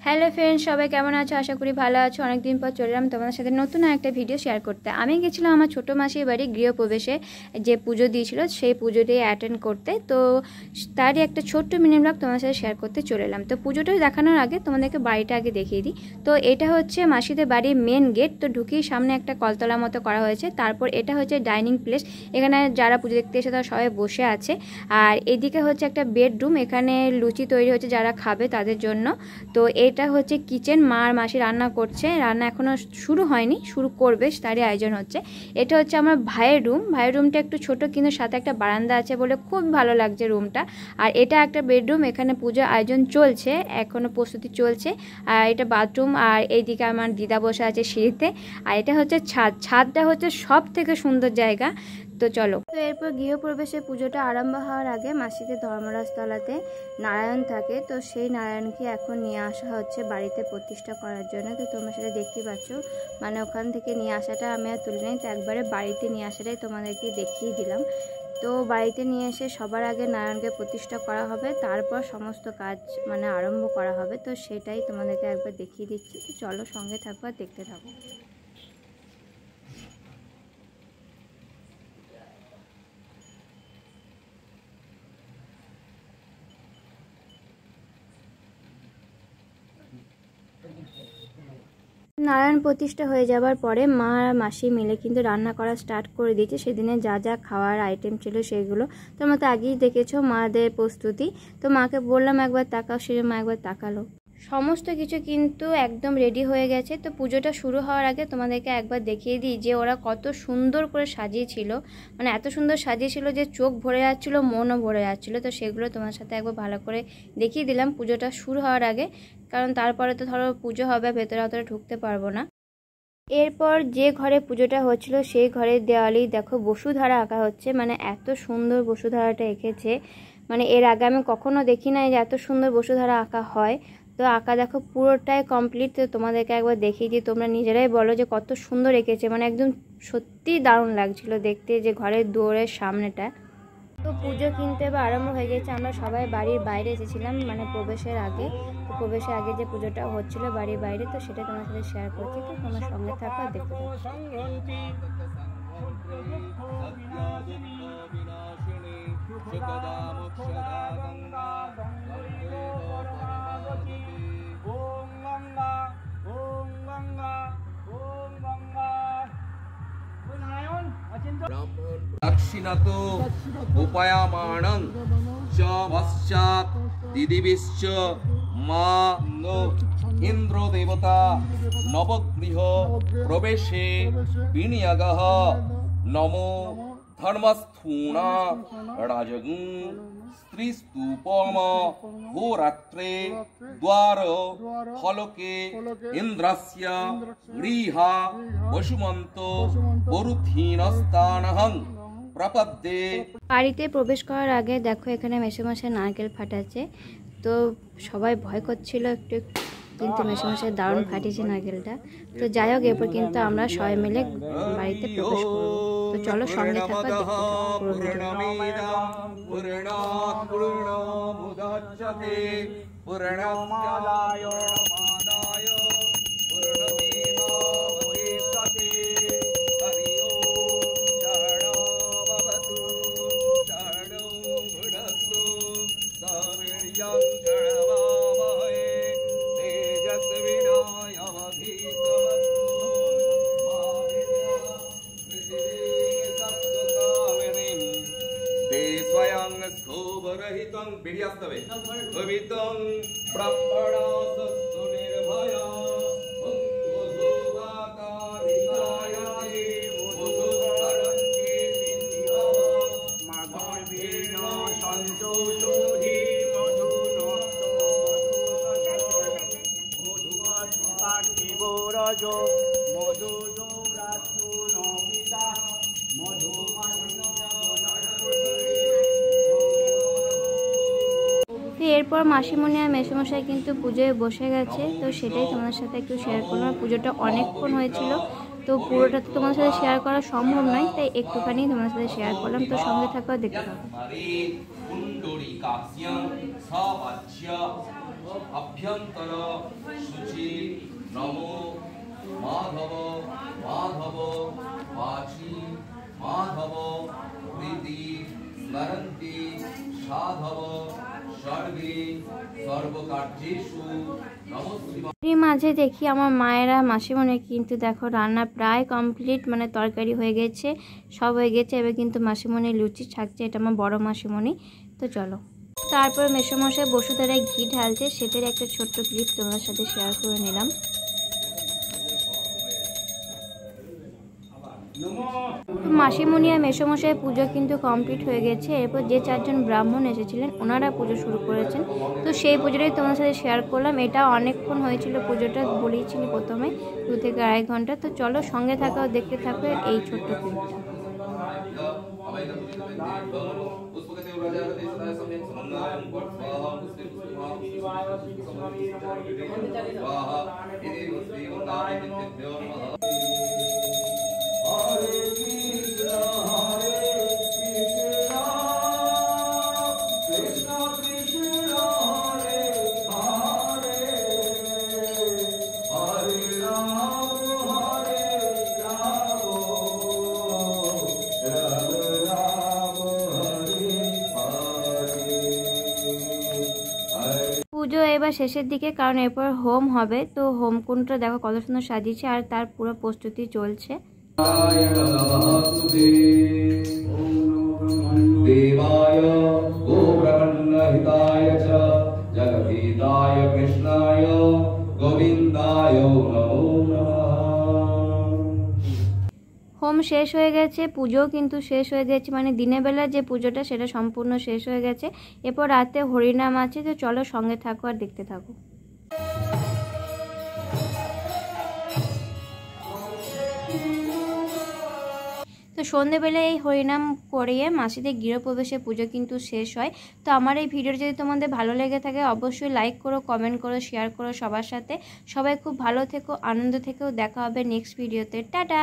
Hello friends, সবাই কেমন আছো? আশা করি ভালো আছো। অনেকদিন পর চলে এলাম তোমাদের সাথে নতুন একটা ভিডিও শেয়ার করতে। আমি গেছিলাম আমার ছোটো মাসির বাড়ি গৃহপ্রবেশে, যে পুজো দিয়েছিল সেই পুজোটি অ্যাটেন্ড করতে। তো তারই একটা ছোট্ট মিনি ব্লগ তোমাদের সাথে শেয়ার করতে চলে এলাম। তো পুজোটা দেখানোর আগে তোমাদেরকে বাড়িটা আগে দেখিয়ে দিই। তো এটা হচ্ছে মাসিদের বাড়ির মেন গেট। তো ঢুকেই সামনে একটা কলতলা মতো করা হয়েছে। তারপর এটা হচ্ছে ডাইনিং প্লেস, এখানে যারা পুজো দেখতে এসে তারা সবাই বসে আছে। আর এদিকে হচ্ছে একটা বেডরুম, এখানে লুচি তৈরি হচ্ছে যারা খাবে তাদের জন্য। তো এটা হচ্ছে কিচেন, মা আর মাসি রান্না করছে, রান্না এখনও শুরু হয়নি, শুরু করবে তারই আয়োজন হচ্ছে। এটা হচ্ছে আমার ভাইয়ের রুম। ভাইয়ের রুমটা একটু ছোট, কিন্তু সাথে একটা বারান্দা আছে বলে খুব ভালো লাগছে রুমটা। আর এটা একটা বেডরুম, এখানে পুজোর আয়োজন চলছে, এখনও প্রস্তুতি চলছে। আর এটা বাথরুম, আর এইদিকে আমার দিদা বসে আছে সিঁড়িতে। আর এটা হচ্ছে ছাদটা হচ্ছে সব থেকে সুন্দর জায়গা। তো চলো। তো এরপর গৃহপ্রবেশে পুজোটা আরম্ভ হওয়ার আগে মাসিদের ধর্মরাজতলাতে নারায়ণ থাকে, তো সেই নারায়ণকে এখন নিয়ে আসা হচ্ছে বাড়িতে প্রতিষ্ঠা করার জন্য। তো তোমরা সেটা দেখতেই পাচ্ছ, মানে ওখান থেকে নিয়ে আসাটা আমি আর তুলে নিই, তো একবারে বাড়িতে নিয়ে আসাটাই তোমাদেরকে দেখিয়ে দিলাম। তো বাড়িতে নিয়ে এসে সবার আগে নারায়ণকে প্রতিষ্ঠা করা হবে, তারপর সমস্ত কাজ মানে আরম্ভ করা হবে। তো সেটাই তোমাদেরকে একবার দেখিয়ে দিচ্ছি। চলো, সঙ্গে থাকো আর দেখতে থাকো। নারায়ণ প্রতিষ্ঠা হয়ে যাবার পরে মা আর মাসি মিলে কিন্তু রান্না করা স্টার্ট করে দিয়েছে। সেদিনে যা যা খাওয়ার আইটেম ছিল সেগুলো তোমরা তো আগেই দেখেছো মাদের প্রস্তুতি। তো মাকে বললাম একবার তাকাও, সে মা একবার তাকালো। সমস্ত কিছু কিন্তু একদম রেডি হয়ে গেছে। তো পুজোটা শুরু হওয়ার আগে তোমাদেরকে একবার দেখিয়ে দিই যে ওরা কত সুন্দর করে সাজিয়েছিল, মানে এত সুন্দর সাজিয়েছিল যে চোখ ভরে যাচ্ছিলো, মনও ভরে যাচ্ছিলো। তো সেগুলো তোমার সাথে একবার ভালো করে দেখিয়ে দিলাম পুজোটা শুরু হওয়ার আগে, কারণ তারপরে তো ধরো পুজো হবে, ভেতরে অতটা ঢুকতে পারবো না। এরপর যে ঘরে পুজোটা হচ্ছিল সেই ঘরের দেওয়ালেই দেখো বসুধারা আঁকা হচ্ছে, মানে এত সুন্দর বসুধারাটা এঁকেছে, মানে এর আগে আমি কখনো দেখি নাই যে এত সুন্দর বসুধারা আঁকা হয়। তো আঁকা দেখো পুরোটাই কমপ্লিট। তো তোমাদেরকে একবার দেখিয়ে দিই, তোমরা নিজেরাই বলো যে কত সুন্দর এঁকেছে, মানে একদম সত্যিই দারুণ লাগছিল দেখতে যে ঘরের দুয়ারের সামনেটা। তো পুজো কিন্তু এবার আরম্ভ হয়ে গেছে। আমরা সবাই বাড়ির বাইরে এসেছিলাম, মানে প্রবেশের আগে। তো প্রবেশের আগে যে পুজোটা হচ্ছিল বাড়ির বাইরে, তো সেটা তোমার সাথে শেয়ার করছি। তো তোমার সঙ্গে থাকো আর দেখতে থাকো। दक्षिणत उपायमानं च पश्चात् दिदिभिश्च मा नो इंद्र देवता नवगृह प्रवेशे विनियोगः नमो धर्मस्थूणा राजगुं स्त्रीस्तूपम होरात्रे द्वार फलके इंद्रस्य गृहा वसुमंत परुथीनस्तानहं प्रपद्ये। বাড়িতে প্রবেশ করার আগে দেখো এখানে মেসোমশাই নারকেল ফাটাচ্ছে। তো সবাই ভয় করছিল একটু, কিন্তু মেসোমশাই দারুণ ফাটিয়েছে নারকেলটা। তো যাই হোক, এরপর কিন্তু আমরা সবাই মিলে বাড়িতে প্রবেশ করব। তো চলো, সঙ্গে থাকো দেখতে এরপর মাসিমণি আর মেসোমশাই কিন্তু পুজোয় বসে গেছে। তো সেটাই তোমাদের সাথে একটু শেয়ার করলাম। পুজোটা অনেকক্ষণ হয়েছিল, তো পুরোটা তো তোমার সাথে শেয়ার করা সম্ভব নয়, তাই একটুখানি তোমার সাথে শেয়ার করলাম। তো সঙ্গে থাকো, দেখতে থাকো। अभ्यंतर शुचि नमो माधव माधव वाची माधव प्रीति स्मरन्ति साधव सर्वे सर्वकार्येषु नमः। এর মাঝে দেখি আমার মায়েরা মাসিমণি কিন্তু দেখো রান্না প্রায় কমপ্লিট, মানে তরকারি হয়ে গেছে, সব হয়ে গেছে। এবার কিন্তু মাসিমণি লুচি ছাকছে, এটা আমার বড় মাসিমণি। তো চলো, তারপর মেসোমশাই বসুধারায় ঘি ঢালছে, সেটার একটা ছোট্ট ক্লিপ তোমার সাথে শেয়ার করে নিলাম। মাসিমণি আর মেসোমশাই পুজো কিন্তু কমপ্লিট হয়ে গেছে। এরপর যে 4 জন ব্রাহ্মণ এসেছিলেন ওনারা পুজো শুরু করেছেন। তো সেই পুজোটাই তোমার সাথে শেয়ার করলাম। এটা অনেকক্ষণ হয়েছিল পুজোটা, বলেইছিলি প্রথমে 2 থেকে 2.5 ঘন্টা। তো চলো সঙ্গে থাকাও, দেখতে থাকো এই ছোট্ট ক্লিপটা। পুজো এবার শেষের দিকে, কারণ এরপর হোম হবে। তো হোম কুণ্ডটা দেখো কত সুন্দর সাজিয়েছে, আর তার পুরো প্রস্তুতি চলছে। देवाय गोब्रह्मणहिताय च जगदीताय कृष्णाय गोविन्दाय नमो नमः। হোম শেষ হয়ে গেছে, পুজোও কিন্তু শেষ হয়ে গেছে, মানে দিনের বেলা যে পুজোটা সেটা সম্পূর্ণ শেষ হয়ে গেছে। এরপর রাতে হরিনাম আছে। তো চলো সঙ্গে থাকো আর দেখতে থাকো। তো সন্ধ্যেবেলায় এই হরিনাম করিয়ে মাসিদের গৃহপ্রবেশে পুজো কিন্তু শেষ হয়। তো আমার এই ভিডিওটা যদি তোমাদের ভালো লেগে থাকে অবশ্যই লাইক করো, কমেন্ট করো, শেয়ার করো সবার সাথে। সবাই খুব ভালো থেকো, আনন্দ থেকেও। দেখা হবে নেক্সট ভিডিওতে। টাটা।